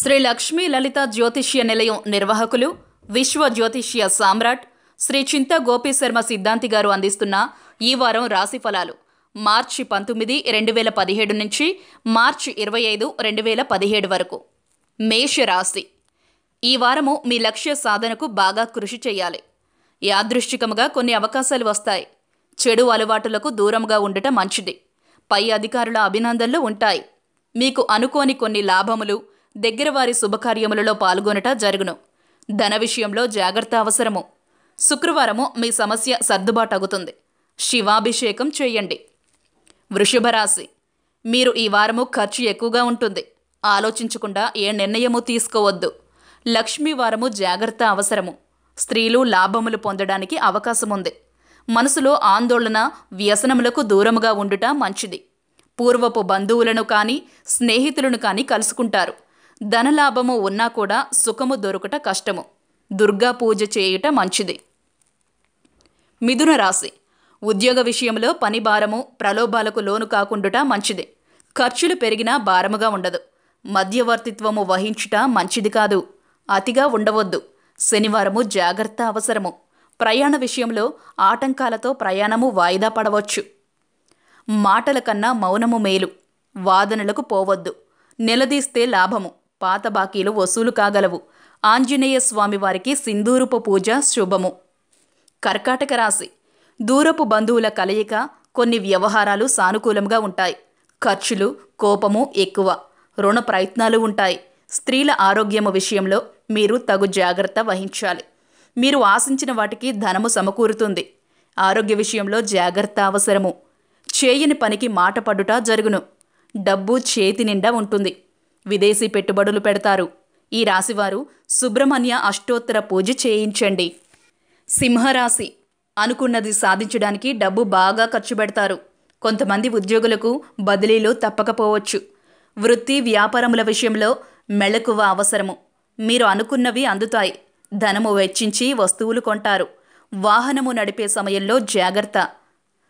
శ్రీ లక్ష్మీ లలిత జ్యోతిష్య నిలయం నిర్వాహకులు విశ్వ జ్యోతిష్య సామ్రాట్ శ్రీ చింత గోపి శర్మ సిద్ధాంతి గారు అందిస్తున్న ఈ వారం రాశి ఫలాలు మార్చి 19, 2017 నుంచి మార్చి 25, 2017 వరకు. మేషరాశి. ఈ వారము మీ లక్ష్య సాధనకు బాగా కృషి చేయాలి. యాదృశ్చికముగా కొన్ని అవకాశాలు వస్తాయి. చెడు అలవాటులకు దూరంగా ఉండటం మంచిది. పై అధికారుల అభినందనలు ఉంటాయి. మీకు అనుకోని కొన్ని లాభములు, దగ్గర వారి శుభకార్యములలో పాల్గొనట జరుగును. ధన విషయంలో జాగ్రత్త అవసరము. శుక్రవారము మీ సమస్య సర్దుబాటు అవుతుంది. శివాభిషేకం చేయండి. వృషభ రాశి. మీరు ఈ వారము ఖర్చు ఎక్కువగా ఉంటుంది. ఆలోచించకుండా ఏ నిర్ణయము తీసుకోవద్దు. లక్ష్మీ వారము జాగ్రత్త అవసరము. స్త్రీలు లాభములు పొందడానికి అవకాశం ఉంది. మనసులో ఆందోళన, వ్యసనములకు దూరముగా ఉండుట మంచిది. పూర్వపు బంధువులను కానీ స్నేహితులను కానీ కలుసుకుంటారు. ధనలాభము ఉన్నా కూడా సుఖము దొరుకుట కష్టము. దుర్గా పూజ చేయుట మంచిది. మిథున రాశి. ఉద్యోగ విషయంలో పని భారము, ప్రలోభాలకు లోను కాకుండుట మంచిది. ఖర్చులు పెరిగినా భారముగా ఉండదు. మధ్యవర్తిత్వము వహించుట మంచిది కాదు. అతిగా ఉండవద్దు. శనివారము జాగ్రత్త అవసరము. ప్రయాణ విషయంలో ఆటంకాలతో ప్రయాణము వాయిదా పడవచ్చు. మాటల కన్నా మౌనము మేలు. వాదనలకు పోవద్దు. నిలదీస్తే లాభము. పాత బాకీలు వసూలు కాగలవు. ఆంజనేయ స్వామి వారికి సింధూరపు పూజ శుభము. కర్కాటక రాశి. దూరపు బంధువుల కలయిక, కొన్ని వ్యవహారాలు సానుకూలంగా ఉంటాయి. ఖర్చులు, కోపము ఎక్కువ. రుణ ప్రయత్నాలు ఉంటాయి. స్త్రీల ఆరోగ్యము విషయంలో మీరు తగు జాగ్రత్త వహించాలి. మీరు ఆశించిన వాటికి ధనము సమకూరుతుంది. ఆరోగ్య విషయంలో జాగ్రత్త అవసరము. చేయని పనికి మాట పడుట జరుగును. డబ్బు చేతి నిండా ఉంటుంది. విదేశీ పెట్టుబడులు పెడతారు. ఈ రాశివారు సుబ్రహ్మణ్య అష్టోత్తర పూజ చేయించండి. సింహరాశి. అనుకున్నది సాధించడానికి డబ్బు బాగా ఖర్చు పెడతారు. కొంతమంది ఉద్యోగులకు బదిలీలు తప్పకపోవచ్చు. వృత్తి వ్యాపారముల విషయంలో మెళకువ అవసరము. మీరు అనుకున్నవి అందుతాయి. ధనము వెచ్చించి వస్తువులు కొంటారు. వాహనము నడిపే సమయంలో జాగ్రత్త.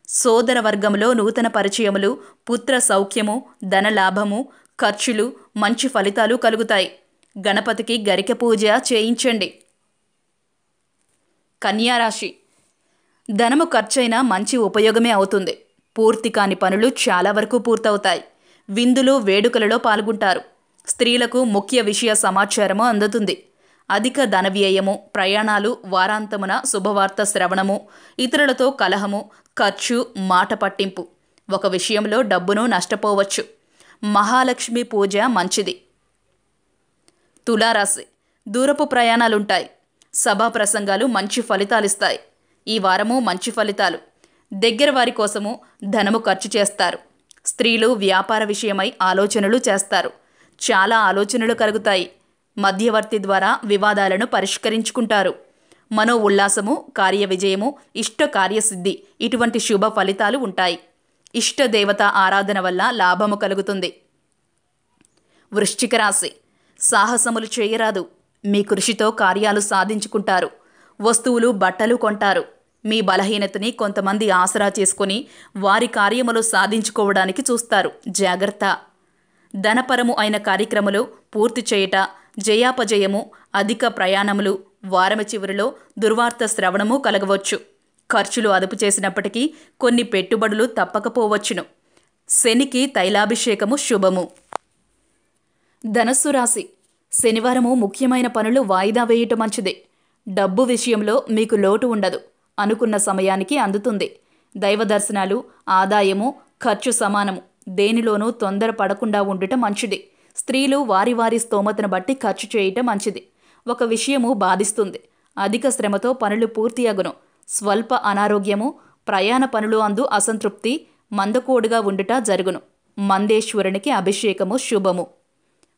సోదర వర్గంలో నూతన పరిచయములు, పుత్ర సౌఖ్యము, ధనలాభము, ఖర్చులు, మంచి ఫలితాలు కలుగుతాయి. గణపతికి గరిక పూజ చేయించండి. కన్యారాశి. ధనము ఖర్చైనా మంచి ఉపయోగమే అవుతుంది. పూర్తి కాని పనులు చాలా వరకు పూర్తవుతాయి. విందులు, వేడుకలలో పాల్గొంటారు. స్త్రీలకు ముఖ్య విషయ సమాచారము అందుతుంది. అధిక ధన వ్యయము, ప్రయాణాలు, వారాంతమున శుభవార్త శ్రవణము, ఇతరులతో కలహము, ఖర్చు, మాట పట్టింపు. ఒక విషయంలో డబ్బును నష్టపోవచ్చు. మహాలక్ష్మి పూజ మంచిది. తులారాశి. దూరపు ప్రయాణాలుంటాయి. సభా ప్రసంగాలు మంచి ఫలితాలిస్తాయి. ఈ వారము మంచి ఫలితాలు. దగ్గర వారి కోసము ధనము ఖర్చు చేస్తారు. స్త్రీలు వ్యాపార విషయమై ఆలోచనలు చేస్తారు. చాలా ఆలోచనలు కలుగుతాయి. మధ్యవర్తి ద్వారా వివాదాలను పరిష్కరించుకుంటారు. మనో ఉల్లాసము, కార్య విజయము, ఇష్ట కార్యసిద్ధి ఇటువంటి శుభ ఫలితాలు ఉంటాయి. ఇష్ట దేవత ఆరాధన వల్ల లాభము కలుగుతుంది. వృశ్చిక రాశి. సాహసములు చేయరాదు. మీ కృషితో కార్యాలు సాధించుకుంటారు. వస్తువులు, బట్టలు కొంటారు. మీ బలహీనతని కొంతమంది ఆసరా చేసుకుని వారి కార్యములు సాధించుకోవడానికి చూస్తారు. జాగ్రత్త. ధనపరము అయిన కార్యక్రమాలు పూర్తి చేయుట, జయాపజయము, అధిక ప్రయాణములు, వారము చివరిలో దుర్వార్త శ్రవణము కలగవచ్చు. ఖర్చులు అదుపు చేసినప్పటికీ కొన్ని పెట్టుబడులు తప్పకపోవచ్చును. శనికి తైలాభిషేకము శుభము. ధనస్సు రాశి. శనివారము ముఖ్యమైన పనులు వాయిదా వేయటం మంచిది. డబ్బు విషయంలో మీకు లోటు ఉండదు. అనుకున్న సమయానికి అందుతుంది. దైవ దర్శనాలు, ఆదాయము, ఖర్చు సమానము. దేనిలోనూ తొందర పడకుండా ఉండటం మంచిది. స్త్రీలు వారి వారి స్తోమతను బట్టి ఖర్చు చేయటం మంచిది. ఒక విషయము బాధిస్తుంది. అధిక శ్రమతో పనులు పూర్తి అగును. స్వల్ప అనారోగ్యము, ప్రయాణ పనులు అందు అసంతృప్తి, మందకోడుగా ఉండుట జరుగును. మందేశ్వరునికి అభిషేకము శుభము.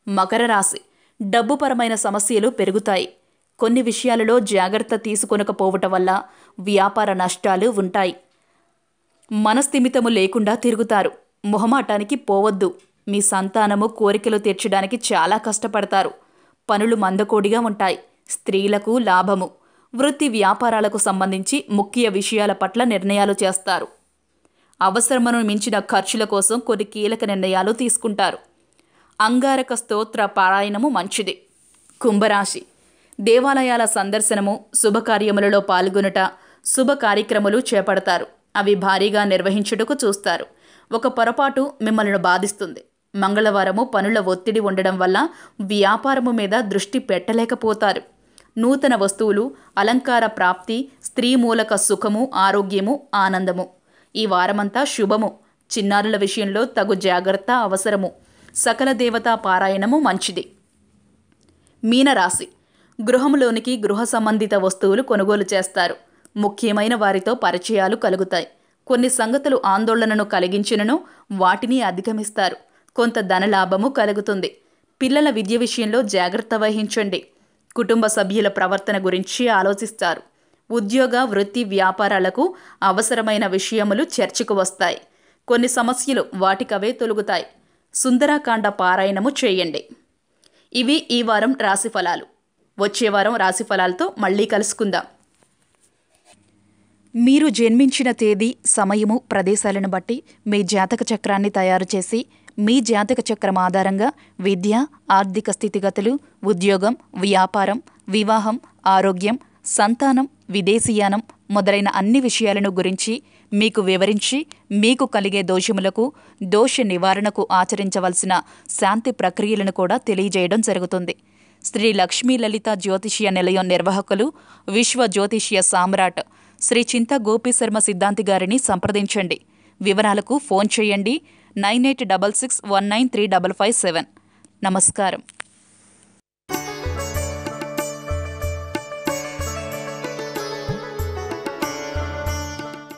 మకర రాశి. డబ్బుపరమైన సమస్యలు పెరుగుతాయి. కొన్ని విషయాలలో జాగ్రత్త తీసుకొనకపోవటం వల్ల వ్యాపార నష్టాలు ఉంటాయి. మనస్థిమితము లేకుండా తిరుగుతారు. మొహమాటానికి పోవద్దు. మీ సంతానము కోరికలు తీర్చడానికి చాలా కష్టపడతారు. పనులు మందకోడిగా ఉంటాయి. స్త్రీలకు లాభము. వృత్తి వ్యాపారాలకు సంబంధించి ముఖ్య విషయాల పట్ల నిర్ణయాలు చేస్తారు. అవసరమును మించిన ఖర్చుల కోసం కొన్ని కీలక నిర్ణయాలు తీసుకుంటారు. అంగారక స్తోత్ర పారాయణము మంచిది. కుంభరాశి. దేవాలయాల సందర్శనము, శుభకార్యములలో పాల్గొనుట, శుభ కార్యక్రమాలు చేపడతారు. అవి భారీగా నిర్వహించుటకు చూస్తారు. ఒక పొరపాటు మిమ్మల్ని బాధిస్తుంది. మంగళవారము పనుల ఒత్తిడి ఉండడం వల్ల వ్యాపారము మీద దృష్టి పెట్టలేకపోతారు. నూతన వస్తువులు, అలంకార ప్రాప్తి, స్త్రీ మూలక సుఖము, ఆరోగ్యము, ఆనందము. ఈ వారమంతా శుభము. చిన్నారుల విషయంలో తగు జాగ్రత్త అవసరము. సకల దేవతా పారాయణము మంచిది. మీనరాశి. గృహంలోనికి గృహ సంబంధిత వస్తువులు కొనుగోలు చేస్తారు. ముఖ్యమైన వారితో పరిచయాలు కలుగుతాయి. కొన్ని సంగతులు ఆందోళనను కలిగించినను వాటిని అధిగమిస్తారు. కొంత ధనలాభము కలుగుతుంది. పిల్లల విద్య విషయంలో జాగ్రత్త వహించండి. కుటుంబ సభ్యుల ప్రవర్తన గురించి ఆలోచిస్తారు. ఉద్యోగ, వృత్తి, వ్యాపారాలకు అవసరమైన విషయములు చర్చకు వస్తాయి. కొన్ని సమస్యలు వాటికవే తొలుగుతాయి. సుందరాకాండ పారాయణము చేయండి. ఇవి ఈ వారం రాశిఫలాలు. వచ్చే వారం రాశిఫలాలతో మళ్ళీ కలుసుకుందాం. మీరు జన్మించిన తేదీ, సమయము, ప్రదేశాలను బట్టి మీ జాతక చక్రాన్ని తయారు చేసి మీ జాతక చక్రం ఆధారంగా విద్య, ఆర్థిక స్థితిగతులు, ఉద్యోగం, వ్యాపారం, వివాహం, ఆరోగ్యం, సంతానం, విదేశీయానం మొదలైన అన్ని విషయాలను గురించి మీకు వివరించి మీకు కలిగే దోషములకు, దోష నివారణకు ఆచరించవలసిన శాంతి ప్రక్రియలను కూడా తెలియజేయడం జరుగుతుంది. శ్రీ లక్ష్మీ లలిత జ్యోతిష్య నిలయం నిర్వాహకులు, విశ్వ జ్యోతిష్య సామ్రాట్ శ్రీ చింత గోపీశర్మ సిద్ధాంతి గారిని సంప్రదించండి. వివరాలకు ఫోన్ చేయండి 9866193557. నమస్కారం.